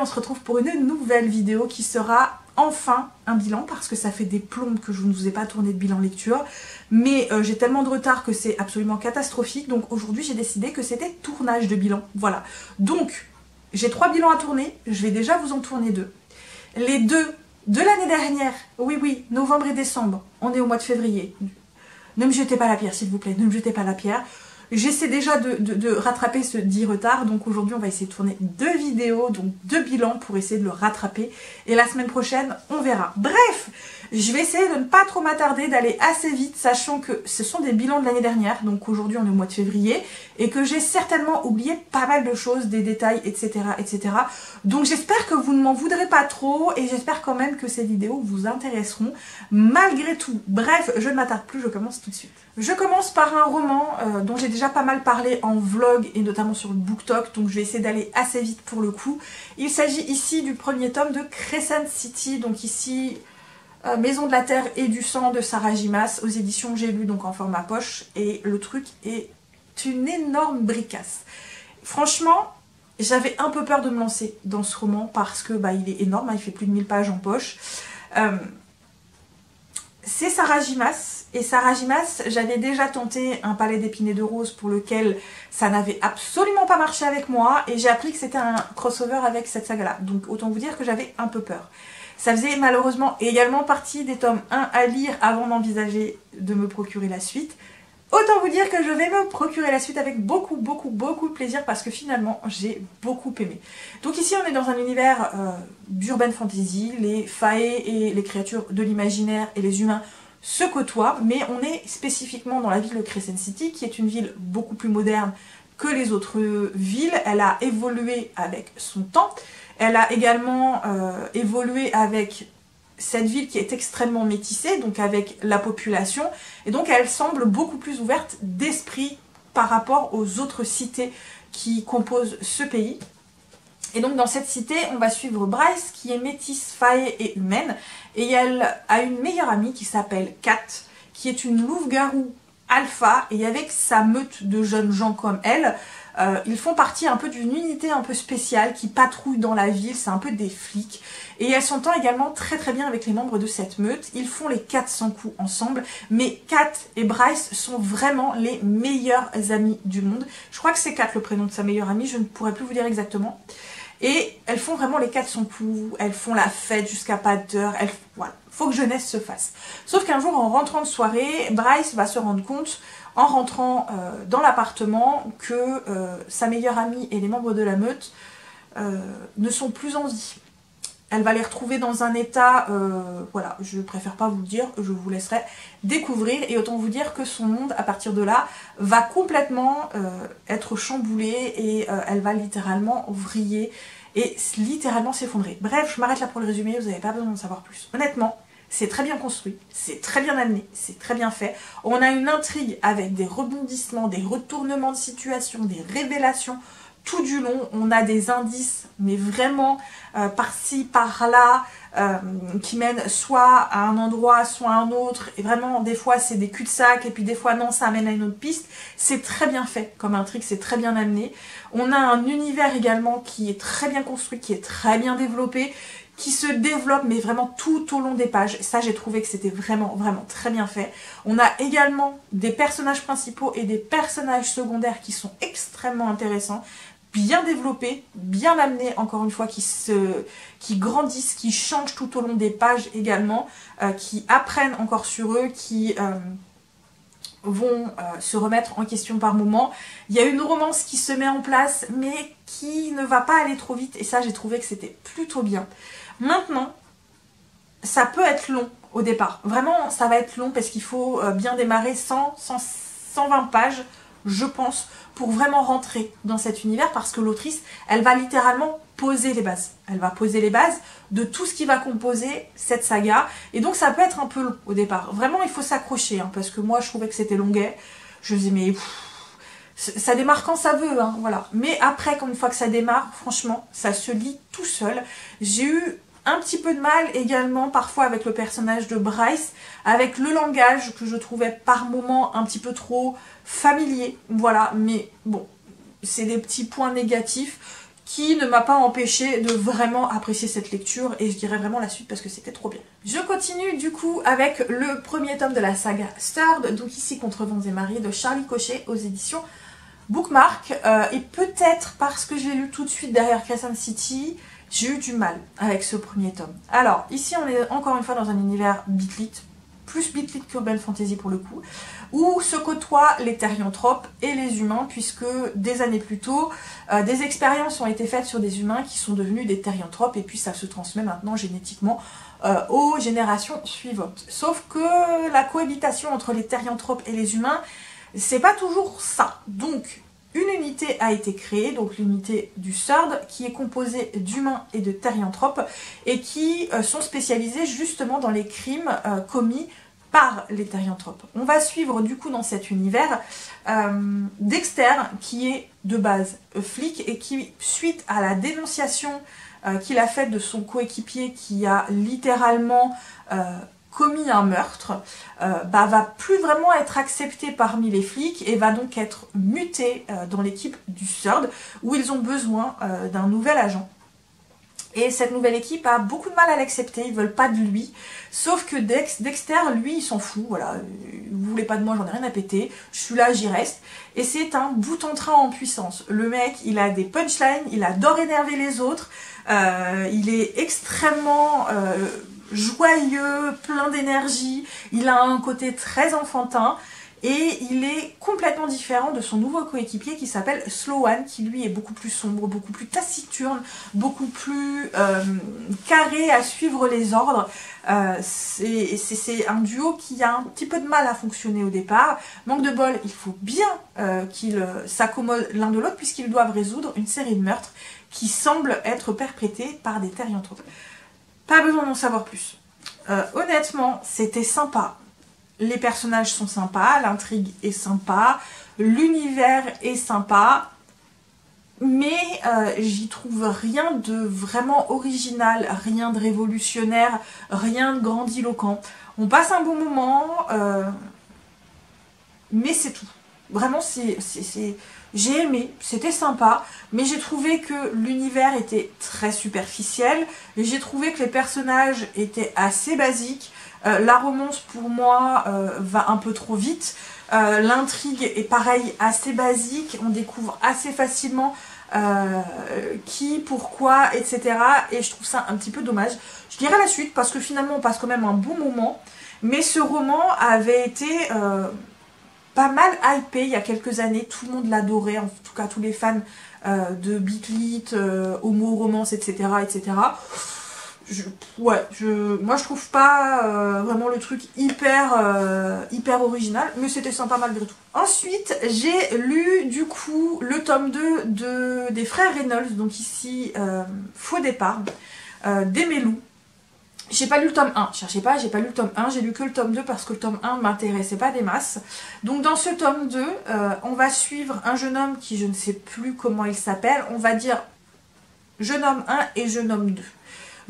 se retrouve pour une nouvelle vidéo qui sera enfin un bilan, parce que ça fait des plombes que je ne vous ai pas tourné de bilan lecture, mais j'ai tellement de retard que c'est absolument catastrophique. Donc aujourd'hui j'ai décidé que c'était tournage de bilan, voilà. Donc j'ai 3 bilans à tourner, je vais déjà vous en tourner 2. Les 2 de l'année dernière, oui, novembre et décembre, on est au mois de février. Ne me jetez pas la pierre s'il vous plaît, ne me jetez pas la pierre. J'essaie déjà de rattraper ce dit retard, donc aujourd'hui on va essayer de tourner 2 vidéos, donc 2 bilans pour essayer de le rattraper. Et la semaine prochaine, on verra. Bref, je vais essayer de ne pas trop m'attarder, d'aller assez vite, sachant que ce sont des bilans de l'année dernière, donc aujourd'hui on est au mois de février, et que j'ai certainement oublié pas mal de choses, des détails, etc. etc. Donc j'espère que vous ne m'en voudrez pas trop, et j'espère quand même que ces vidéos vous intéresseront, malgré tout. Bref, je ne m'attarde plus, je commence tout de suite. Je commence par un roman dont j'ai déjà pas mal parlé en vlog et notamment sur le BookTok, donc je vais essayer d'aller assez vite pour le coup. Il s'agit ici du premier tome de Crescent City, donc ici Maison de la Terre et du Sang de Sarah J. Maas aux éditions J'ai lu, donc en format poche, et le truc est une énorme bricasse. Franchement, j'avais un peu peur de me lancer dans ce roman parce que il est énorme, il fait plus de 1000 pages en poche. C'est Sarah J. Maas. Et Sarah J. Maas, j'avais déjà tenté un palais d'épines et de roses pour lequel ça n'avait absolument pas marché avec moi, et j'ai appris que c'était un crossover avec cette saga-là. Donc autant vous dire que j'avais un peu peur. Ça faisait malheureusement également partie des tomes 1 à lire avant d'envisager de me procurer la suite. Autant vous dire que je vais me procurer la suite avec beaucoup de plaisir, parce que finalement j'ai beaucoup aimé. Donc ici on est dans un univers d'urban fantasy, les fae et les créatures de l'imaginaire et les humains se côtoient, mais on est spécifiquement dans la ville de Crescent City, qui est une ville beaucoup plus moderne que les autres villes. Elle a évolué avec son temps, elle a également évolué avec cette ville qui est extrêmement métissée, donc avec la population, et donc elle semble beaucoup plus ouverte d'esprit par rapport aux autres cités qui composent ce pays. Et donc dans cette cité, on va suivre Bryce, qui est métisse, fae et humaine, et elle a une meilleure amie qui s'appelle Kat, qui est une louve-garou alpha, et avec sa meute de jeunes gens comme elle, ils font partie un peu d'une unité un peu spéciale qui patrouille dans la ville, c'est un peu des flics, et elle s'entend également très bien avec les membres de cette meute. Ils font les 400 coups ensemble, mais Kat et Bryce sont vraiment les meilleurs amis du monde. Je crois que c'est Kat le prénom de sa meilleure amie, je ne pourrais plus vous dire exactement. Et elles font vraiment les 400 coups, elles font la fête jusqu'à pas d'heure, voilà, faut que jeunesse se fasse. Sauf qu'un jour, en rentrant de soirée, Bryce va se rendre compte, en rentrant dans l'appartement, que sa meilleure amie et les membres de la meute ne sont plus en vie. Elle va les retrouver dans un état, voilà, je préfère pas vous le dire, je vous laisserai découvrir, et autant vous dire que son monde, à partir de là, va complètement être chamboulé, et elle va littéralement vriller, et littéralement s'effondrer. Bref, je m'arrête là pour le résumé, vous n'avez pas besoin de savoir plus. Honnêtement, c'est très bien construit, c'est très bien amené, c'est très bien fait. On a une intrigue avec des rebondissements, des retournements de situation, des révélations. Tout du long, on a des indices, mais vraiment par-ci, par-là, qui mènent soit à un endroit, soit à un autre. Et vraiment, des fois, c'est des cul-de-sac, et puis des fois, non, ça amène à une autre piste. C'est très bien fait comme intrigue, c'est très bien amené. On a un univers également qui est très bien construit, qui est très bien développé, qui se développe, mais vraiment tout au long des pages. Ça, j'ai trouvé que c'était vraiment très bien fait. On a également des personnages principaux et des personnages secondaires qui sont extrêmement intéressants, bien développés, bien amenés, encore une fois, qui grandissent, qui changent tout au long des pages également, qui apprennent encore sur eux, qui vont se remettre en question par moment. Il y a une romance qui se met en place, mais qui ne va pas aller trop vite, et ça, j'ai trouvé que c'était plutôt bien. Maintenant, ça peut être long au départ. Vraiment, ça va être long parce qu'il faut bien démarrer 120 pages, je pense, pour vraiment rentrer dans cet univers, parce que l'autrice, elle va littéralement poser les bases. Elle va poser les bases de tout ce qui va composer cette saga, et donc ça peut être un peu long au départ. Vraiment, il faut s'accrocher, hein, parce que moi, je trouvais que c'était longuet. Je me disais, mais ça démarre quand ça veut, hein, voilà. Mais après, quand une fois que ça démarre, franchement, ça se lit tout seul. J'ai eu un petit peu de mal également parfois avec le personnage de Bryce, avec le langage que je trouvais par moments un petit peu trop familier, voilà, mais bon, c'est des petits points négatifs qui ne m'a pas empêché de vraiment apprécier cette lecture, et je dirais vraiment la suite parce que c'était trop bien. Je continue du coup avec le premier tome de la saga Stirred, donc ici Contre vents et marées de Charlie Cochet aux éditions Bookmark, et peut-être parce que je l'ai lu tout de suite derrière Crescent City, j'ai eu du mal avec ce premier tome. Alors ici on est encore une fois dans un univers bitlit, plus bitlit qu'urban fantasy pour le coup, où se côtoient les thérianthropes et les humains, puisque des années plus tôt, des expériences ont été faites sur des humains qui sont devenus des thérianthropes, et puis ça se transmet maintenant génétiquement aux générations suivantes. Sauf que la cohabitation entre les thérianthropes et les humains, c'est pas toujours ça. Donc une unité a été créée, donc l'unité du Stirred, qui est composée d'humains et de thérianthropes, et qui sont spécialisés justement dans les crimes commis par les thérianthropes. On va suivre du coup dans cet univers Dexter, qui est de base flic, et qui, suite à la dénonciation qu'il a faite de son coéquipier qui a littéralement commis un meurtre, va plus vraiment être accepté parmi les flics et va donc être muté dans l'équipe du Stirred, où ils ont besoin d'un nouvel agent. Et cette nouvelle équipe a beaucoup de mal à l'accepter, ils veulent pas de lui. Sauf que Dexter, lui, il s'en fout, voilà. Vous voulez pas de moi, j'en ai rien à péter, je suis là, j'y reste. Et c'est un bout en train en puissance. Le mec, il a des punchlines, il adore énerver les autres, il est extrêmement joyeux, plein d'énergie, il a un côté très enfantin. Et il est complètement différent de son nouveau coéquipier qui s'appelle Sloan, qui lui est beaucoup plus sombre, beaucoup plus taciturne, beaucoup plus carré à suivre les ordres. C'est un duo qui a un petit peu de mal à fonctionner au départ. Manque de bol, il faut bien qu'ils s'accommodent l'un de l'autre, puisqu'ils doivent résoudre une série de meurtres qui semblent être perpétrés par des thérianthropes. Pas besoin d'en savoir plus. Honnêtement, c'était sympa. Les personnages sont sympas, l'intrigue est sympa, l'univers est sympa, mais j'y trouve rien de vraiment original, rien de révolutionnaire, rien de grandiloquent. On passe un bon moment, mais c'est tout. Vraiment, j'ai aimé, c'était sympa, mais j'ai trouvé que l'univers était très superficiel, j'ai trouvé que les personnages étaient assez basiques. La romance pour moi va un peu trop vite, l'intrigue est pareil, assez basique, on découvre assez facilement qui, pourquoi, etc. Et je trouve ça un petit peu dommage. Je dirais la suite parce que finalement on passe quand même un bon moment, mais ce roman avait été pas mal hypé il y a quelques années, tout le monde l'adorait, en tout cas tous les fans de bitlit, homo-romance, etc. etc. Moi je trouve pas vraiment le truc hyper original, mais c'était sympa malgré tout. Ensuite j'ai lu du coup le tome 2 des frères Reynolds, donc ici Faux départ, d'Aimé Loup. J'ai pas lu le tome 1, cherchez pas, j'ai pas lu le tome 1, j'ai lu que le tome 2 parce que le tome 1 m'intéressait pas des masses. Donc dans ce tome 2, on va suivre un jeune homme qui je ne sais plus comment il s'appelle, on va dire jeune homme 1 et jeune homme 2.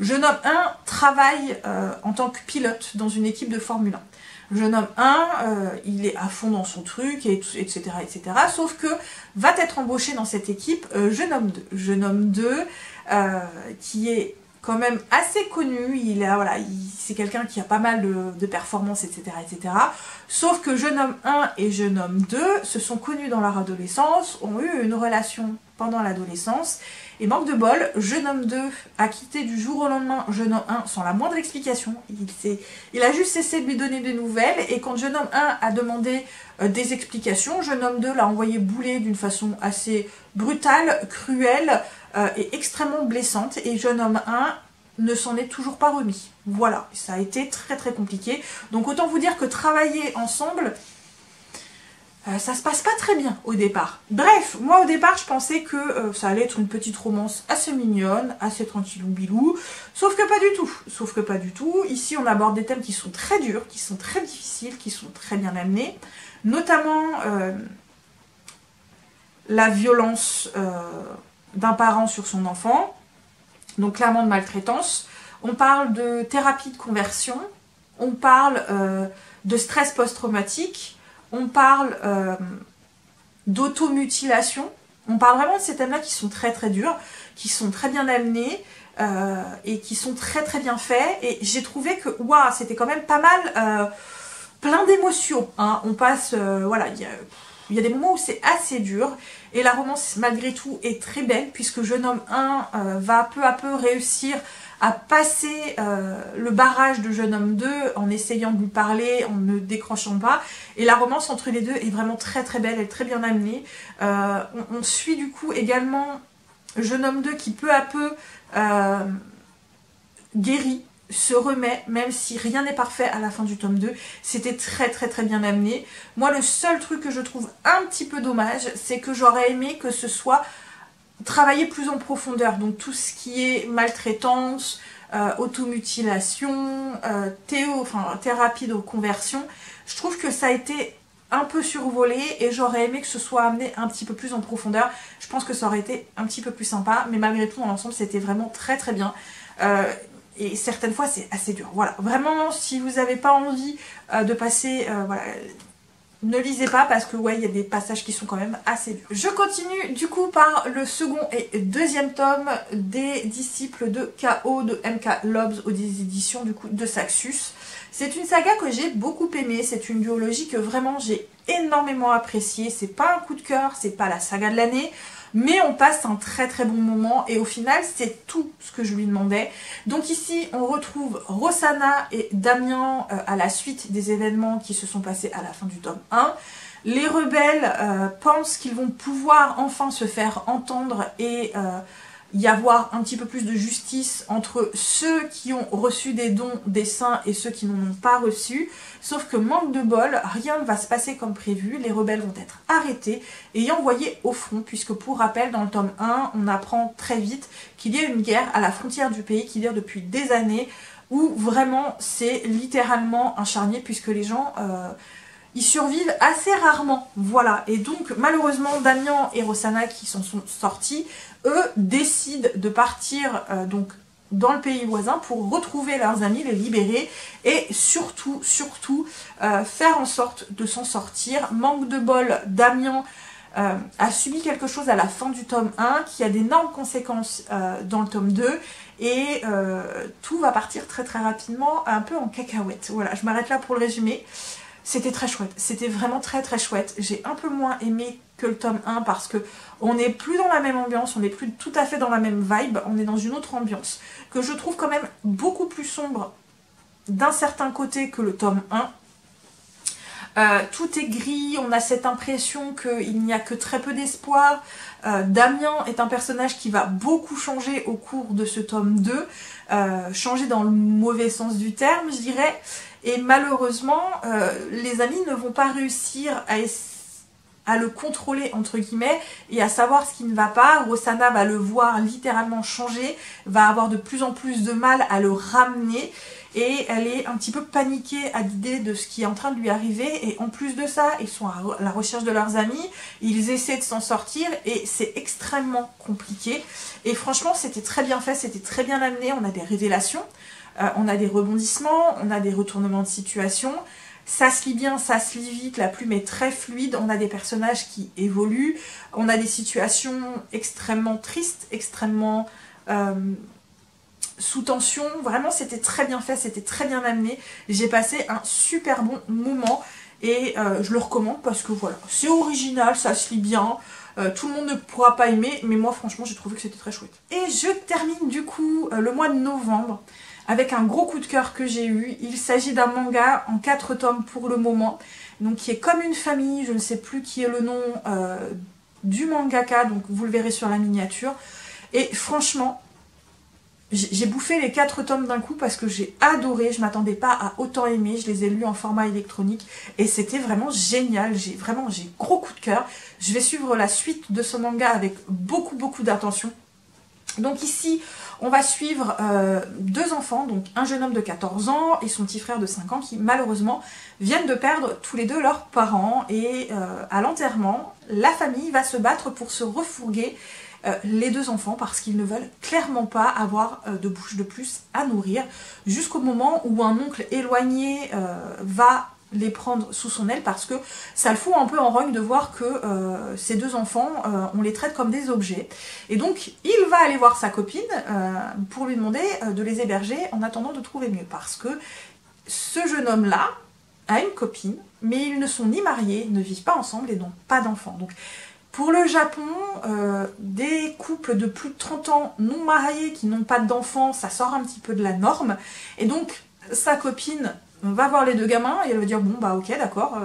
Jeune homme 1 travaille en tant que pilote dans une équipe de Formule 1. Jeune homme 1, il est à fond dans son truc, etc., etc. Sauf que va être embauché dans cette équipe jeune homme 2. Jeune homme 2 qui est quand même assez connu, c'est quelqu'un qui a pas mal de performances, etc., etc. Sauf que jeune homme 1 et jeune homme 2 se sont connus dans leur adolescence, ont eu une relation pendant l'adolescence, et manque de bol, jeune homme 2 a quitté du jour au lendemain jeune homme 1 sans la moindre explication. Il a juste cessé de lui donner des nouvelles, et quand jeune homme 1 a demandé des explications, jeune homme 2 l'a envoyé bouler d'une façon assez brutale, cruelle, et extrêmement blessante, et jeune homme 1 ne s'en est toujours pas remis. Voilà, ça a été très très compliqué. Donc autant vous dire que travailler ensemble, ça se passe pas très bien au départ. Bref, moi au départ je pensais que ça allait être une petite romance assez mignonne, assez tranquillou bilou, sauf que pas du tout. Sauf que pas du tout. Ici on aborde des thèmes qui sont très durs, qui sont très difficiles, qui sont très bien amenés, notamment la violence d'un parent sur son enfant, donc clairement de maltraitance. On parle de thérapie de conversion, on parle de stress post-traumatique, on parle d'automutilation, On parle vraiment de ces thèmes-là qui sont très très durs, qui sont très bien amenés et qui sont très très bien faits. Et j'ai trouvé que waouh, c'était quand même pas mal, plein d'émotions. Hein. On passe, voilà, il y a des moments où c'est assez dur. Et la romance malgré tout est très belle puisque Jeune homme 1 va peu à peu réussir à passer le barrage de Jeune homme 2 en essayant de lui parler, en ne décrochant pas. Et la romance entre les deux est vraiment très très belle, elle est très bien amenée. On suit du coup également Jeune homme 2 qui peu à peu guérit, se remet, même si rien n'est parfait à la fin du tome 2. C'était très très très bien amené. Moi, le seul truc que je trouve un petit peu dommage, c'est que j'aurais aimé que ce soit travailler plus en profondeur. Donc tout ce qui est maltraitance, automutilation, thérapie de conversion, je trouve que ça a été un peu survolé et j'aurais aimé que ce soit amené un petit peu plus en profondeur. Je pense que ça aurait été un petit peu plus sympa, mais malgré tout dans l'ensemble c'était vraiment très très bien. Et certaines fois c'est assez dur. Voilà, vraiment si vous n'avez pas envie de passer, voilà, ne lisez pas parce que ouais, il y a des passages qui sont quand même assez durs. Je continue du coup par le second et deuxième tome des disciples de Chaos de M.K. Lobbs aux éditions du coup de Saxus. C'est une saga que j'ai beaucoup aimée, c'est une duologie que vraiment j'ai énormément appréciée. C'est pas un coup de cœur, c'est pas la saga de l'année, mais on passe un très très bon moment et au final c'est tout ce que je lui demandais. Donc ici on retrouve Roxana et Damien à la suite des événements qui se sont passés à la fin du tome 1. Les rebelles pensent qu'ils vont pouvoir enfin se faire entendre et y avoir un petit peu plus de justice entre ceux qui ont reçu des dons des saints et ceux qui n'en ont pas reçu. Sauf que manque de bol, rien ne va se passer comme prévu, les rebelles vont être arrêtés et envoyés au front, puisque pour rappel, dans le tome 1, on apprend très vite qu'il y a une guerre à la frontière du pays qui dure depuis des années, où vraiment c'est littéralement un charnier, puisque les gens ils survivent assez rarement. Voilà, et donc malheureusement Damien et Roxana qui s'en sont sortis, eux décident de partir donc dans le pays voisin pour retrouver leurs amis, les libérer et surtout faire en sorte de s'en sortir. Manque de bol, Damien a subi quelque chose à la fin du tome 1 qui a d'énormes conséquences dans le tome 2 et tout va partir très très rapidement un peu en cacahuète. Voilà, je m'arrête là pour le résumé. C'était très chouette, c'était vraiment très très chouette. J'ai un peu moins aimé que le tome 1 parce que on n'est plus dans la même ambiance, on n'est plus tout à fait dans la même vibe, on est dans une autre ambiance que je trouve quand même beaucoup plus sombre d'un certain côté que le tome 1. Tout est gris, on a cette impression qu'il n'y a que très peu d'espoir. Damien est un personnage qui va beaucoup changer au cours de ce tome 2, changer dans le mauvais sens du terme, je dirais. Et malheureusement, les amis ne vont pas réussir à le contrôler entre guillemets et à savoir ce qui ne va pas. Roxana va le voir littéralement changer, va avoir de plus en plus de mal à le ramener et elle est un petit peu paniquée à l'idée de ce qui est en train de lui arriver. Et en plus de ça, ils sont à la recherche de leurs amis, ils essaient de s'en sortir et c'est extrêmement compliqué. Et franchement, c'était très bien fait, c'était très bien amené, on a des révélations. On a des rebondissements, on a des retournements de situation, ça se lit bien, ça se lit vite, la plume est très fluide, on a des personnages qui évoluent, on a des situations extrêmement tristes, extrêmement sous tension, vraiment c'était très bien fait, c'était très bien amené, j'ai passé un super bon moment et je le recommande parce que voilà, c'est original, ça se lit bien. Tout le monde ne pourra pas aimer, mais moi franchement j'ai trouvé que c'était très chouette. Et je termine du coup le mois de novembre avec un gros coup de cœur que j'ai eu. Il s'agit d'un manga en 4 tomes pour le moment, donc qui est comme une famille, je ne sais plus qui est le nom du mangaka, donc vous le verrez sur la miniature. Et franchement, j'ai bouffé les 4 tomes d'un coup parce que j'ai adoré, je m'attendais pas à autant aimer, je les ai lus en format électronique et c'était vraiment génial, j'ai gros coup de cœur. Je vais suivre la suite de ce manga avec beaucoup d'attention. Donc ici, on va suivre 2 enfants, donc un jeune homme de 14 ans et son petit frère de 5 ans qui malheureusement viennent de perdre tous les deux leurs parents et à l'enterrement, la famille va se battre pour se refourguer les 2 enfants parce qu'ils ne veulent clairement pas avoir de bouche de plus à nourrir jusqu'au moment où un oncle éloigné va les prendre sous son aile parce que ça le fout un peu en rogne de voir que ces deux enfants, on les traite comme des objets. Et donc il va aller voir sa copine pour lui demander de les héberger en attendant de trouver mieux. Parce que ce jeune homme-là a une copine, mais ils ne sont ni mariés, ne vivent pas ensemble et n'ont pas d'enfants. Donc pour le Japon, des couples de plus de 30 ans non mariés qui n'ont pas d'enfants, ça sort un petit peu de la norme. Et donc sa copine va voir les deux gamins et elle va dire bon bah ok d'accord,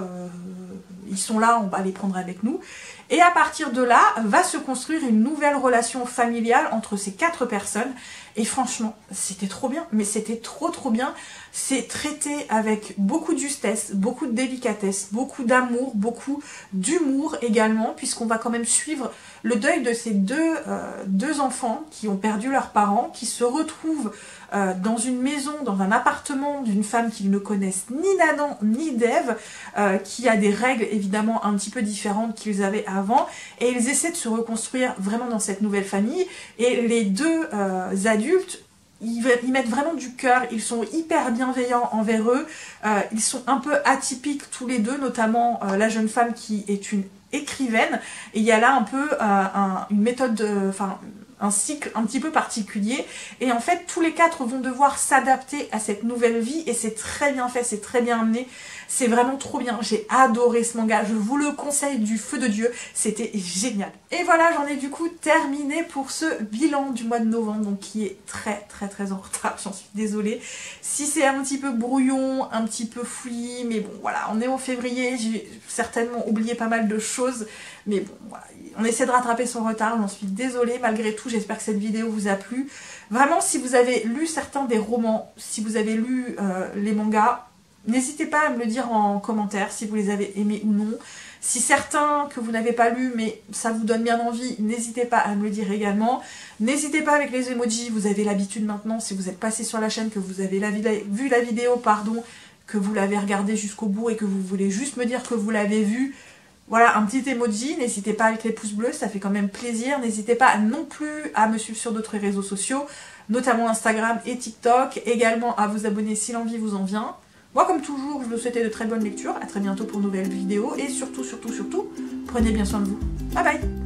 ils sont là, on va les prendre avec nous. Et à partir de là, va se construire une nouvelle relation familiale entre ces 4 personnes. Et franchement, c'était trop bien, mais c'était trop bien. C'est traité avec beaucoup de justesse, beaucoup de délicatesse, beaucoup d'amour, beaucoup d'humour également, puisqu'on va quand même suivre le deuil de ces deux enfants qui ont perdu leurs parents, qui se retrouvent dans une maison, dans un appartement d'une femme qu'ils ne connaissent ni d'Adam ni d'Ève, qui a des règles évidemment un petit peu différentes qu'ils avaient avant, et ils essaient de se reconstruire vraiment dans cette nouvelle famille, et les deux adultes, ils mettent vraiment du cœur, ils sont hyper bienveillants envers eux, ils sont un peu atypiques tous les deux, notamment la jeune femme qui est une écrivaine, et il y a là un peu une méthode, un cycle un petit peu particulier, et en fait tous les 4 vont devoir s'adapter à cette nouvelle vie, et c'est très bien fait, c'est très bien amené, c'est vraiment trop bien, j'ai adoré ce manga, je vous le conseille du feu de Dieu, c'était génial. Et voilà, j'en ai du coup terminé pour ce bilan du mois de novembre, donc qui est très en retard, j'en suis désolée si c'est un petit peu brouillon, un petit peu fouillis, mais bon voilà, on est en février, j'ai certainement oublié pas mal de choses, mais bon voilà, on essaie de rattraper son retard, j'en suis désolée malgré tout, j'espère que cette vidéo vous a plu. Vraiment, si vous avez lu certains des romans, si vous avez lu les mangas, n'hésitez pas à me le dire en commentaire si vous les avez aimés ou non. Si certains que vous n'avez pas lus mais ça vous donne bien envie, n'hésitez pas à me le dire également. N'hésitez pas avec les emojis, vous avez l'habitude maintenant, si vous êtes passé sur la chaîne, que vous avez vu la vidéo, pardon, que vous l'avez regardée jusqu'au bout et que vous voulez juste me dire que vous l'avez vue. Voilà, un petit emoji, n'hésitez pas avec les pouces bleus, ça fait quand même plaisir. N'hésitez pas non plus à me suivre sur d'autres réseaux sociaux, notamment Instagram et TikTok. Également à vous abonner si l'envie vous en vient. Moi, comme toujours, je vous souhaite de très bonnes lectures. À très bientôt pour une nouvelle vidéo. Et surtout, prenez bien soin de vous. Bye bye!